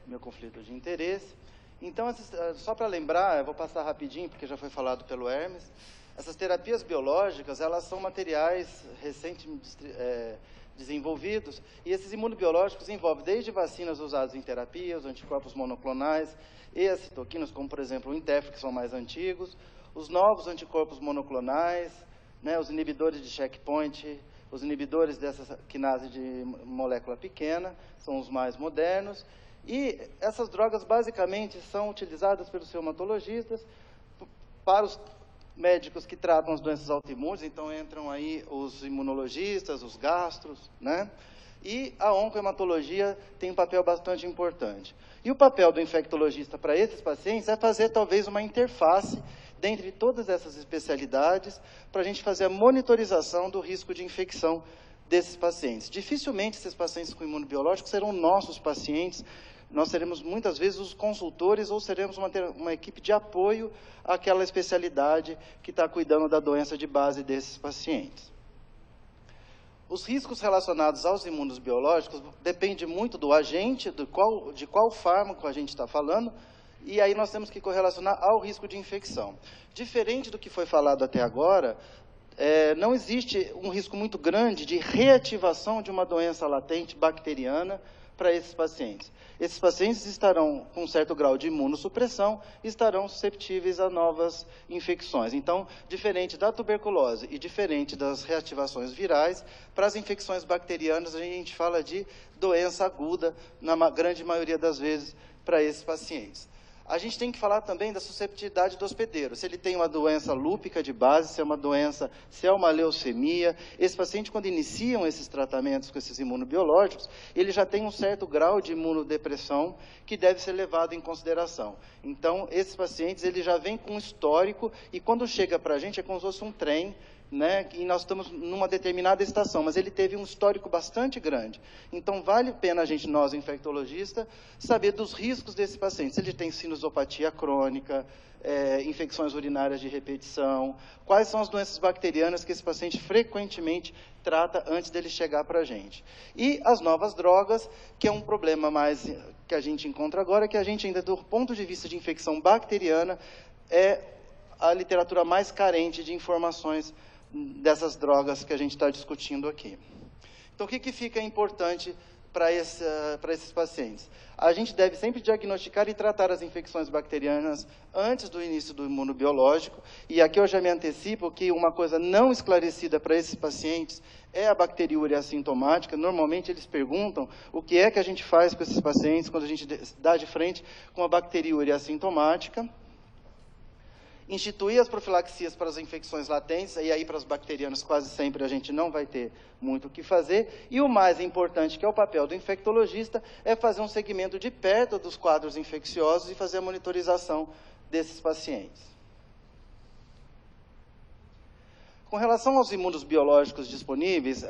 meu conflito de interesse. Então, só para lembrar, eu vou passar rapidinho, porque já foi falado pelo Hermes, essas terapias biológicas, elas são materiais recentemente desenvolvidos, e esses imunobiológicos envolvem desde vacinas usadas em terapia, os anticorpos monoclonais e as citoquinas, como, por exemplo, o Interferon, que são mais antigos, os novos anticorpos monoclonais, né, os inibidores de checkpoint, os inibidores dessa quinase de molécula pequena, são os mais modernos. E essas drogas, basicamente, são utilizadas pelos reumatologistas para os médicos que tratam as doenças autoimunes. Então, entram aí os imunologistas, os gastros, né? E a oncohematologia tem um papel bastante importante. E o papel do infectologista para esses pacientes é fazer, talvez, uma interface dentre todas essas especialidades para a gente fazer a monitorização do risco de infecção desses pacientes. Dificilmente esses pacientes com imunobiológico serão nossos pacientes, nós seremos muitas vezes os consultores ou seremos uma equipe de apoio àquela especialidade que está cuidando da doença de base desses pacientes. Os riscos relacionados aos imunobiológicos dependem muito do agente, de qual fármaco a gente está falando, e aí nós temos que correlacionar ao risco de infecção. Diferente do que foi falado até agora, não existe um risco muito grande de reativação de uma doença latente bacteriana para esses pacientes. Esses pacientes estarão com um certo grau de imunossupressão e estarão susceptíveis a novas infecções. Então, diferente da tuberculose e diferente das reativações virais, para as infecções bacterianas a gente fala de doença aguda, na grande maioria das vezes, para esses pacientes. A gente tem que falar também da susceptibilidade do hospedeiro. Se ele tem uma doença lúpica de base, se é uma leucemia, esse paciente, quando iniciam esses tratamentos com esses imunobiológicos, ele já tem um certo grau de imunodepressão que deve ser levado em consideração. Então, esses pacientes, ele já vem com um histórico e quando chega para a gente é como se fosse um trem, né, e nós estamos numa determinada estação, mas ele teve um histórico bastante grande. Então, vale a pena nós, infectologistas, saber dos riscos desse paciente. Se ele tem sinusopatia crônica, infecções urinárias de repetição, quais são as doenças bacterianas que esse paciente frequentemente trata antes dele chegar para a gente. E as novas drogas, que é um problema mais que a gente encontra agora, que a gente ainda, do ponto de vista de infecção bacteriana, é a literatura mais carente de informações dessas drogas que a gente está discutindo aqui. Então, o que fica importante para esses pacientes? A gente deve sempre diagnosticar e tratar as infecções bacterianas antes do início do imunobiológico, e aqui eu já me antecipo que uma coisa não esclarecida para esses pacientes é a bacteriúria assintomática. Normalmente eles perguntam o que é que a gente faz com esses pacientes quando a gente dá de frente com a bacteriúria assintomática. Instituir as profilaxias para as infecções latentes, e aí para as bacterianas quase sempre a gente não vai ter muito o que fazer. E o mais importante, que é o papel do infectologista, é fazer um segmento de perto dos quadros infecciosos e fazer a monitorização desses pacientes. Com relação aos imunos biológicos disponíveis,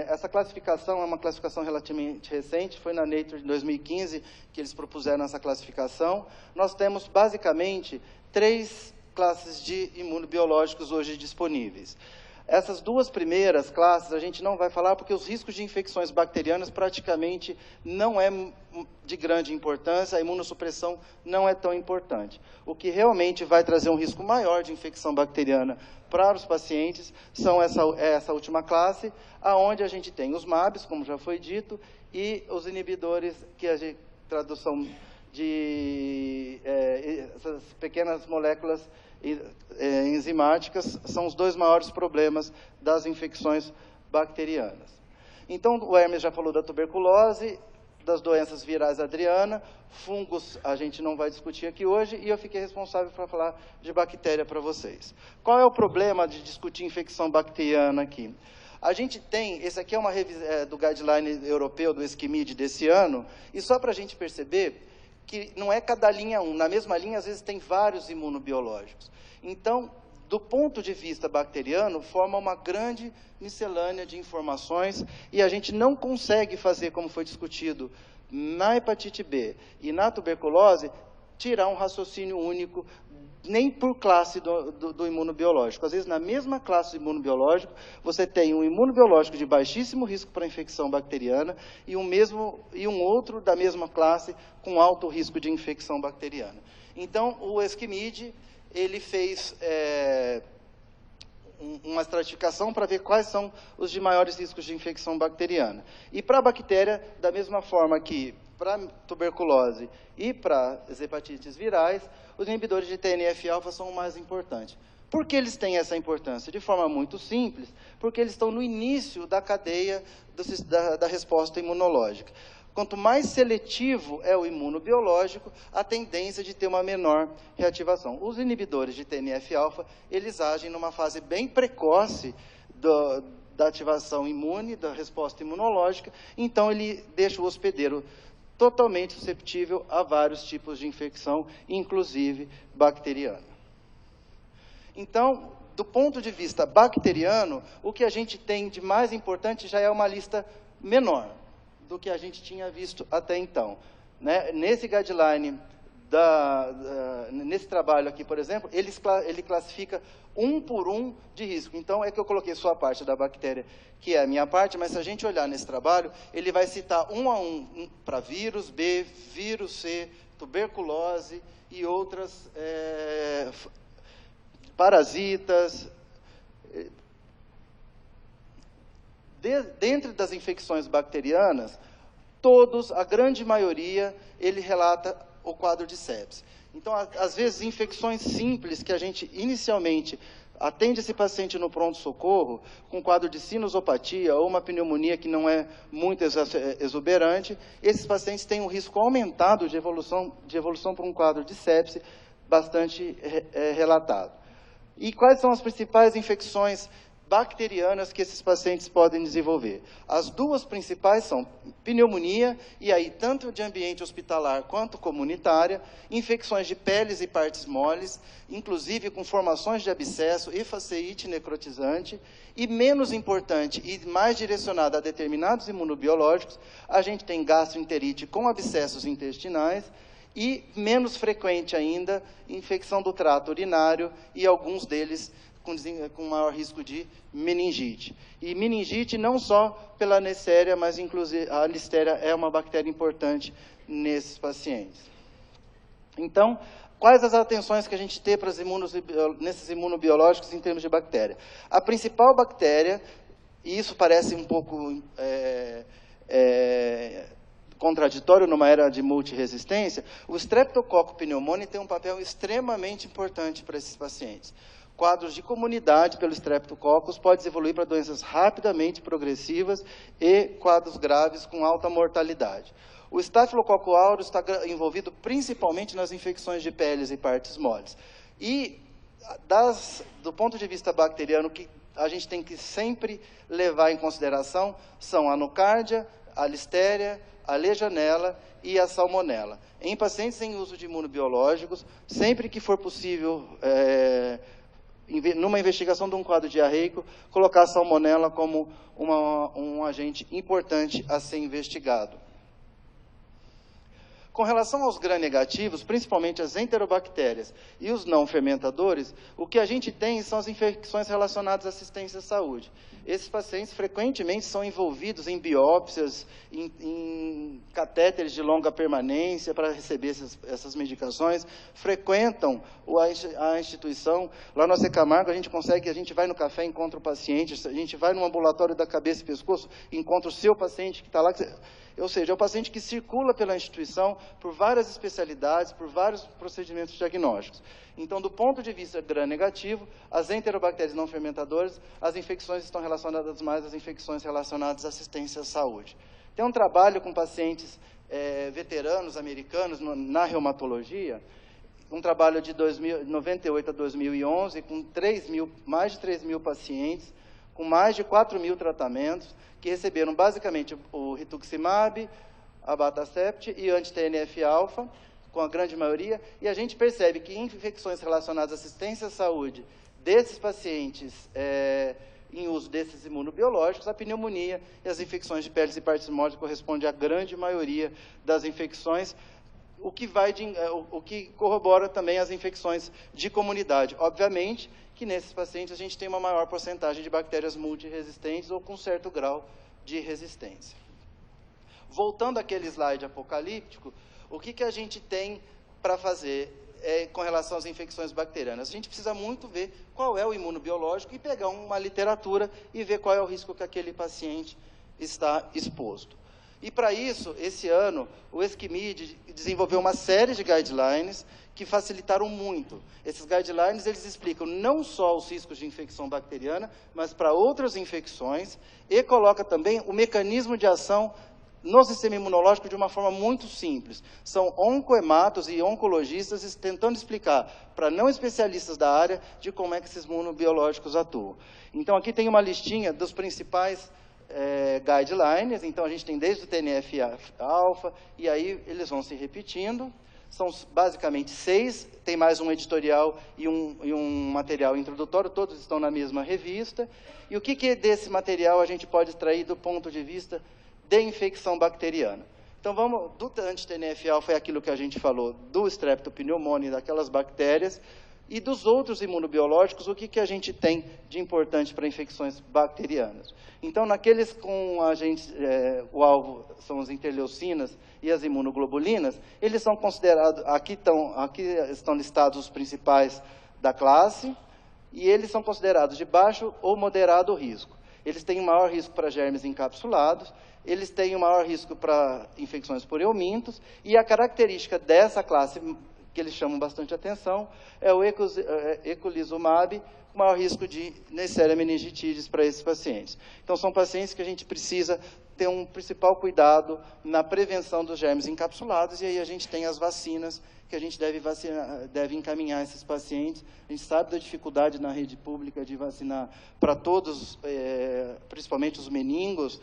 essa classificação é uma classificação relativamente recente, foi na Nature de 2015 que eles propuseram essa classificação. Nós temos, basicamente, 3 classes de imunobiológicos hoje disponíveis. Essas duas primeiras classes a gente não vai falar porque os riscos de infecções bacterianas praticamente não é de grande importância, a imunossupressão não é tão importante. O que realmente vai trazer um risco maior de infecção bacteriana para os pacientes são essa última classe, aonde a gente tem os MABs, como já foi dito, e os inibidores, que a tradução de essas pequenas moléculas enzimáticas são os 2 maiores problemas das infecções bacterianas. Então, o Hermes já falou da tuberculose, das doenças virais adriana, fungos a gente não vai discutir aqui hoje, e eu fiquei responsável para falar de bactéria para vocês. Qual é o problema de discutir infecção bacteriana aqui? A gente tem, esse aqui é uma revisão do guideline europeu, do ESCMID desse ano, e só para a gente perceber que não é cada linha um, na mesma linha às vezes tem vários imunobiológicos. Então, do ponto de vista bacteriano, forma uma grande miscelânea de informações e a gente não consegue fazer, como foi discutido na hepatite B e na tuberculose, tirar um raciocínio único nem por classe do imunobiológico. Às vezes, na mesma classe do imunobiológico, você tem um imunobiológico de baixíssimo risco para infecção bacteriana e um outro da mesma classe com alto risco de infecção bacteriana. Então, o Esquimide, ele fez uma estratificação para ver quais são os de maiores riscos de infecção bacteriana. E para a bactéria, da mesma forma que para tuberculose e para as hepatites virais, os inibidores de TNF-alfa são o mais importante. Por que eles têm essa importância? De forma muito simples, porque eles estão no início da cadeia da resposta imunológica. Quanto mais seletivo é o imunobiológico, a tendência de ter uma menor reativação. Os inibidores de TNF-alfa, eles agem numa fase bem precoce da ativação imune, da resposta imunológica, então ele deixa o hospedeiro totalmente susceptível a vários tipos de infecção, inclusive bacteriana. Então, do ponto de vista bacteriano, o que a gente tem de mais importante já é uma lista menor do que a gente tinha visto até então. Né? Nesse guideline, nesse trabalho aqui, por exemplo, ele classifica um por um de risco. Então, é que eu coloquei só a parte da bactéria, que é a minha parte, mas se a gente olhar nesse trabalho, ele vai citar um a um para vírus B, vírus C, tuberculose e outras parasitas. Dentro das infecções bacterianas, a grande maioria, ele relata o quadro de sepse. Então, às vezes, infecções simples que a gente inicialmente atende esse paciente no pronto-socorro, com quadro de sinusopatia ou uma pneumonia que não é muito exuberante, esses pacientes têm um risco aumentado de evolução para um quadro de sepse bastante relatado. E quais são as principais infecções bacterianas que esses pacientes podem desenvolver? As duas principais são pneumonia, e aí tanto de ambiente hospitalar quanto comunitária, infecções de peles e partes moles, inclusive com formações de abscesso e faceite necrotizante, e menos importante e mais direcionada a determinados imunobiológicos, a gente tem gastroenterite com abscessos intestinais, e menos frequente ainda, infecção do trato urinário, e alguns deles com maior risco de meningite. E meningite não só pela Neisseria, mas inclusive a Listeria é uma bactéria importante nesses pacientes. Então, quais as atenções que a gente tem para nesses imunobiológicos em termos de bactéria? A principal bactéria, e isso parece um pouco contraditório numa era de multiresistência, o Streptococcus pneumoniae tem um papel extremamente importante para esses pacientes. Quadros de comunidade pelo Streptococcus pode evoluir para doenças rapidamente progressivas e quadros graves com alta mortalidade. O Staphylococcus aureus está envolvido principalmente nas infecções de peles e partes moles. E, do ponto de vista bacteriano, o que a gente tem que sempre levar em consideração são a nocardia, a Listeria, a Legionella e a Salmonella. Em pacientes em uso de imunobiológicos, sempre que for possível, numa investigação de um quadro diarreico, colocar a Salmonella como um agente importante a ser investigado. Com relação aos gram-negativos, principalmente as enterobactérias e os não fermentadores, o que a gente tem são as infecções relacionadas à assistência à saúde. Esses pacientes frequentemente são envolvidos em biópsias, em catéteres de longa permanência para receber essas medicações, frequentam a instituição. Lá no AC Camargo, a gente vai no café, encontra o paciente, a gente vai no ambulatório da cabeça e pescoço, encontra o seu paciente que está lá. Ou seja, é o paciente que circula pela instituição por várias especialidades, por vários procedimentos diagnósticos. Então, do ponto de vista gram-negativo, as enterobactérias não fermentadoras, as infecções estão relacionadas mais às infecções relacionadas à assistência à saúde. Tem um trabalho com pacientes veteranos americanos na reumatologia, um trabalho de 98 a 2011, com mais de 3 mil pacientes, com mais de 4 mil tratamentos, que receberam basicamente o rituximab, abatacept e anti-TNF-alfa, com a grande maioria, e a gente percebe que infecções relacionadas à assistência à saúde desses pacientes em uso desses imunobiológicos, a pneumonia e as infecções de peles e partes moles correspondem à grande maioria das infecções, o que corrobora também as infecções de comunidade. Obviamente que nesses pacientes a gente tem uma maior porcentagem de bactérias multiresistentes ou com certo grau de resistência. Voltando àquele slide apocalíptico, o que a gente tem para fazer com relação às infecções bacterianas? A gente precisa muito ver qual é o imunobiológico e pegar uma literatura e ver qual é o risco que aquele paciente está exposto. E para isso, esse ano, o ESCMID desenvolveu uma série de guidelines que facilitaram muito. Esses guidelines, eles explicam não só os riscos de infecção bacteriana, mas para outras infecções, e coloca também o mecanismo de ação no sistema imunológico de uma forma muito simples. São oncohematos e oncologistas tentando explicar para não especialistas da área de como é que esses imunobiológicos atuam. Então, aqui tem uma listinha dos principais guidelines. Então, a gente tem desde o TNF-alfa, e aí eles vão se repetindo. São basicamente 6, tem mais um editorial e um material introdutório, todos estão na mesma revista. E o que desse material a gente pode extrair do ponto de vista de infecção bacteriana? Então, vamos, do anti-TNF-alfa é aquilo que a gente falou, do Streptopneumoniae, daquelas bactérias, e dos outros imunobiológicos, o que a gente tem de importante para infecções bacterianas. Então, naqueles com agentes, o alvo são as interleucinas e as imunoglobulinas, eles são considerados, aqui estão listados os principais da classe, e eles são considerados de baixo ou moderado risco. Eles têm um maior risco para germes encapsulados, eles têm um maior risco para infecções por eumintos, e a característica dessa classe, que eles chamam bastante atenção, é o eculizumab, com maior risco de Neisseria meningitidis para esses pacientes. Então, são pacientes que a gente precisa ter um principal cuidado na prevenção dos germes encapsulados, e aí a gente tem as vacinas que a gente deve encaminhar esses pacientes. A gente sabe da dificuldade na rede pública de vacinar para todos, principalmente os meningos,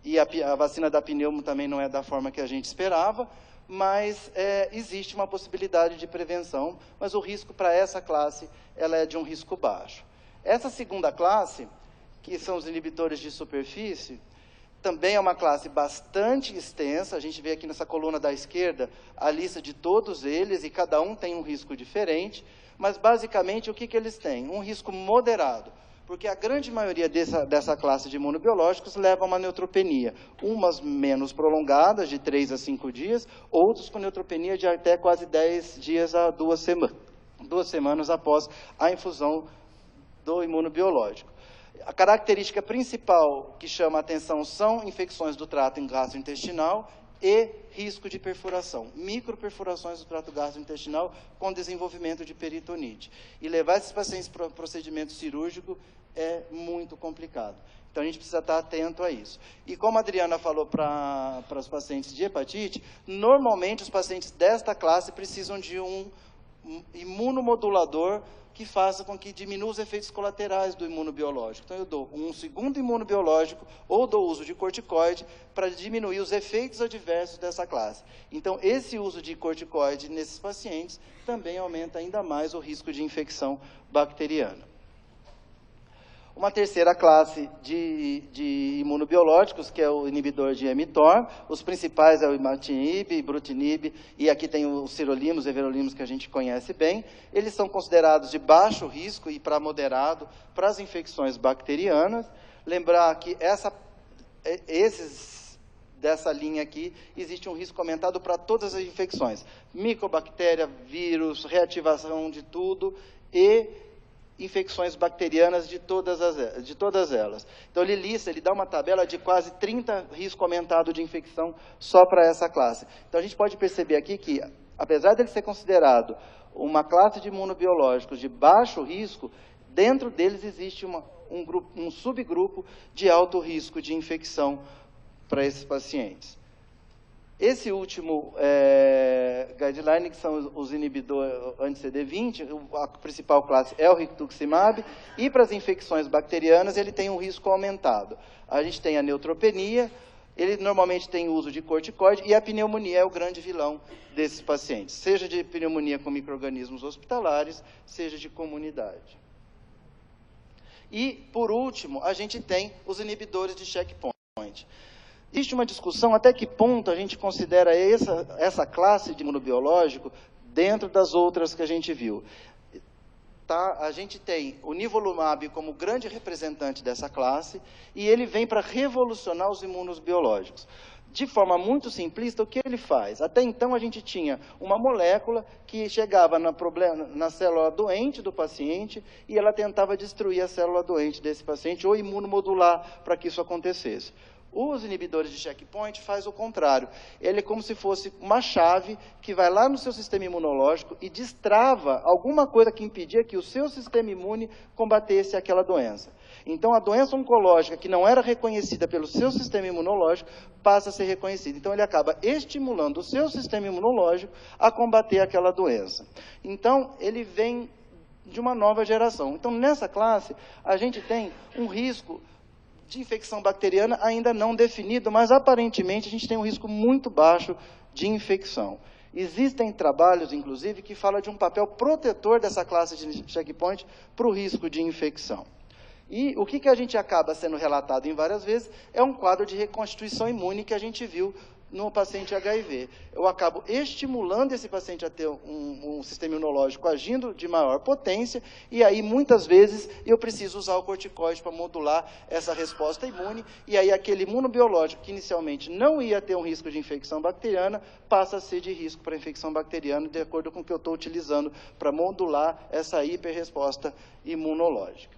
e a vacina da pneumo também não é da forma que a gente esperava, mas existe uma possibilidade de prevenção, mas o risco para essa classe ela é de um risco baixo. Essa segunda classe, que são os inibidores de superfície, também é uma classe bastante extensa. A gente vê aqui nessa coluna da esquerda a lista de todos eles, e cada um tem um risco diferente, mas basicamente o que eles têm? Um risco moderado, porque a grande maioria dessa classe de imunobiológicos leva a uma neutropenia, umas menos prolongadas, de 3 a 5 dias, outros com neutropenia de até quase 10 dias a 2 semanas após a infusão do imunobiológico. A característica principal que chama a atenção são infecções do trato gastrointestinal e risco de perfuração, microperfurações do trato gastrointestinal com desenvolvimento de peritonite. E levar esses pacientes para o procedimento cirúrgico é muito complicado. Então, a gente precisa estar atento a isso. E como a Adriana falou para os pacientes de hepatite, normalmente os pacientes desta classe precisam de um imunomodulador que faça com que diminua os efeitos colaterais do imunobiológico. Então, eu dou um segundo imunobiológico ou dou uso de corticoide para diminuir os efeitos adversos dessa classe. Então, esse uso de corticoide nesses pacientes também aumenta ainda mais o risco de infecção bacteriana. Uma terceira classe de imunobiológicos, que é o inibidor de mTOR. Os principais é o imatinib, ibrutinib, e aqui tem os sirolimus, everolimus, que a gente conhece bem. Eles são considerados de baixo risco e para moderado para as infecções bacterianas. Lembrar que dessa linha aqui, existe um risco aumentado para todas as infecções. Micobactéria, vírus, reativação de tudo e infecções bacterianas de todas elas. Então, ele dá uma tabela de quase 30 risco aumentado de infecção só para essa classe. Então, a gente pode perceber aqui que, apesar dele ser considerado uma classe de imunobiológicos de baixo risco, dentro deles existe um subgrupo de alto risco de infecção para esses pacientes. Esse último guideline, que são os inibidores anti-CD20, a principal classe é o rituximab, e para as infecções bacterianas ele tem um risco aumentado. A gente tem a neutropenia, ele normalmente tem uso de corticoide, e a pneumonia é o grande vilão desses pacientes, seja de pneumonia com micro-organismos hospitalares, seja de comunidade. E, por último, a gente tem os inibidores de checkpoint. Existe uma discussão até que ponto a gente considera essa classe de imunobiológico dentro das outras que a gente viu. Tá? A gente tem o nivolumab como grande representante dessa classe, e ele vem para revolucionar os imunos biológicos. De forma muito simplista, o que ele faz? Até então, a gente tinha uma molécula que chegava na célula doente do paciente e ela tentava destruir a célula doente desse paciente ou imunomodular para que isso acontecesse. Os inibidores de checkpoint faz o contrário. Ele é como se fosse uma chave que vai lá no seu sistema imunológico e destrava alguma coisa que impedia que o seu sistema imune combatesse aquela doença. Então, a doença oncológica que não era reconhecida pelo seu sistema imunológico passa a ser reconhecida. Então, ele acaba estimulando o seu sistema imunológico a combater aquela doença. Então, ele vem de uma nova geração. Então, nessa classe, a gente tem um risco de infecção bacteriana ainda não definido, mas aparentemente a gente tem um risco muito baixo de infecção. Existem trabalhos, inclusive, que falam de um papel protetor dessa classe de checkpoint para o risco de infecção. E o que a gente acaba sendo relatado em várias vezes é um quadro de reconstituição imune que a gente viu no paciente HIV. Eu acabo estimulando esse paciente a ter um sistema imunológico agindo de maior potência, e aí, muitas vezes, eu preciso usar o corticoide para modular essa resposta imune, e aí aquele imunobiológico que inicialmente não ia ter um risco de infecção bacteriana, passa a ser de risco para infecção bacteriana, de acordo com o que eu estou utilizando para modular essa hiperresposta imunológica.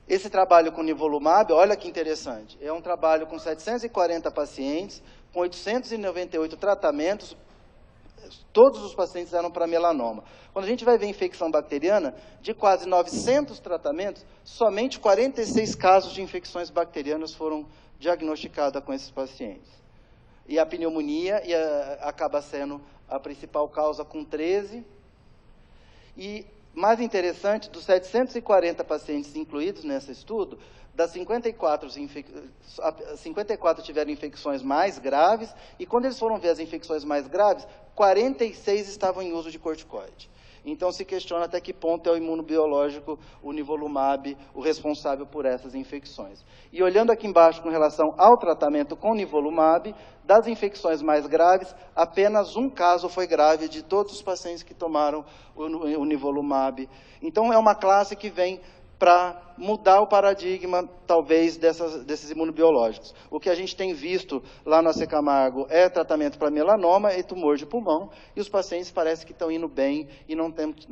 Esse trabalho com nivolumab, olha que interessante, é um trabalho com 740 pacientes, com 898 tratamentos, todos os pacientes eram para melanoma. Quando a gente vai ver infecção bacteriana, de quase 900 tratamentos, somente 46 casos de infecções bacterianas foram diagnosticados com esses pacientes. E a pneumonia acaba sendo a principal causa, com 13. E mais interessante, dos 740 pacientes incluídos nesse estudo, das 54 tiveram infecções mais graves, e quando eles foram ver as infecções mais graves, 46 estavam em uso de corticoide. Então, se questiona até que ponto é o imunobiológico, o nivolumab, o responsável por essas infecções. E olhando aqui embaixo com relação ao tratamento com nivolumab, das infecções mais graves, apenas um caso foi grave de todos os pacientes que tomaram o nivolumab. Então, é uma classe que vem para mudar o paradigma, talvez, desses imunobiológicos. O que a gente tem visto lá no AC Camargo é tratamento para melanoma e tumor de pulmão, e os pacientes parece que estão indo bem, e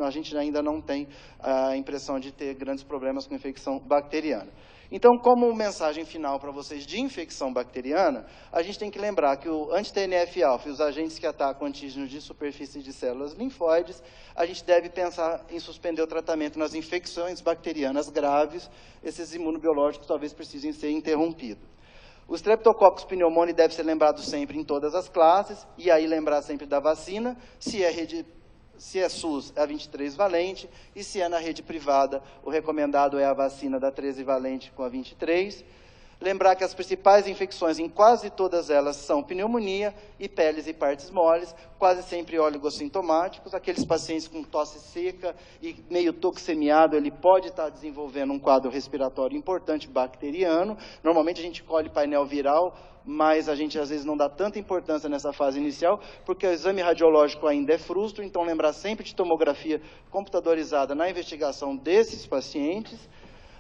a gente ainda não tem a impressão de ter grandes problemas com infecção bacteriana. Então, como mensagem final para vocês de infecção bacteriana, a gente tem que lembrar que o anti-TNF-alfa e os agentes que atacam antígenos de superfície de células linfóides, a gente deve pensar em suspender o tratamento nas infecções bacterianas graves. Esses imunobiológicos talvez precisem ser interrompidos. O Streptococcus pneumoniae deve ser lembrado sempre em todas as classes, e aí lembrar sempre da vacina, se é SUS, é a 23 valente, e se é na rede privada, o recomendado é a vacina da 13 valente com a 23. Lembrar que as principais infecções em quase todas elas são pneumonia, e peles e partes moles, quase sempre oligossintomáticos. Aqueles pacientes com tosse seca e meio toxemiado, ele pode estar desenvolvendo um quadro respiratório importante bacteriano. Normalmente a gente colhe painel viral, mas a gente às vezes não dá tanta importância nessa fase inicial, porque o exame radiológico ainda é frustro, então lembrar sempre de tomografia computadorizada na investigação desses pacientes.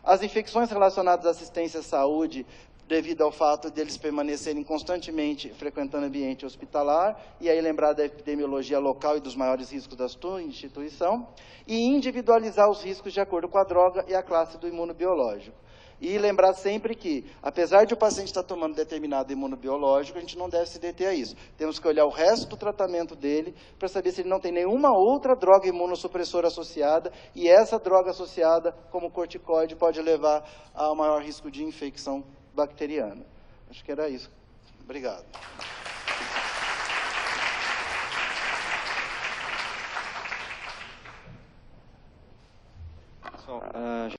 As infecções relacionadas à assistência à saúde, devido ao fato deles permanecerem constantemente frequentando ambiente hospitalar, e aí lembrar da epidemiologia local e dos maiores riscos da sua instituição, e individualizar os riscos de acordo com a droga e a classe do imunobiológico. E lembrar sempre que, apesar de o paciente estar tomando determinado imunobiológico, a gente não deve se deter a isso. Temos que olhar o resto do tratamento dele para saber se ele não tem nenhuma outra droga imunossupressora associada, e essa droga associada, como corticoide, pode levar a maior risco de infecção bacteriana. Acho que era isso. Obrigado.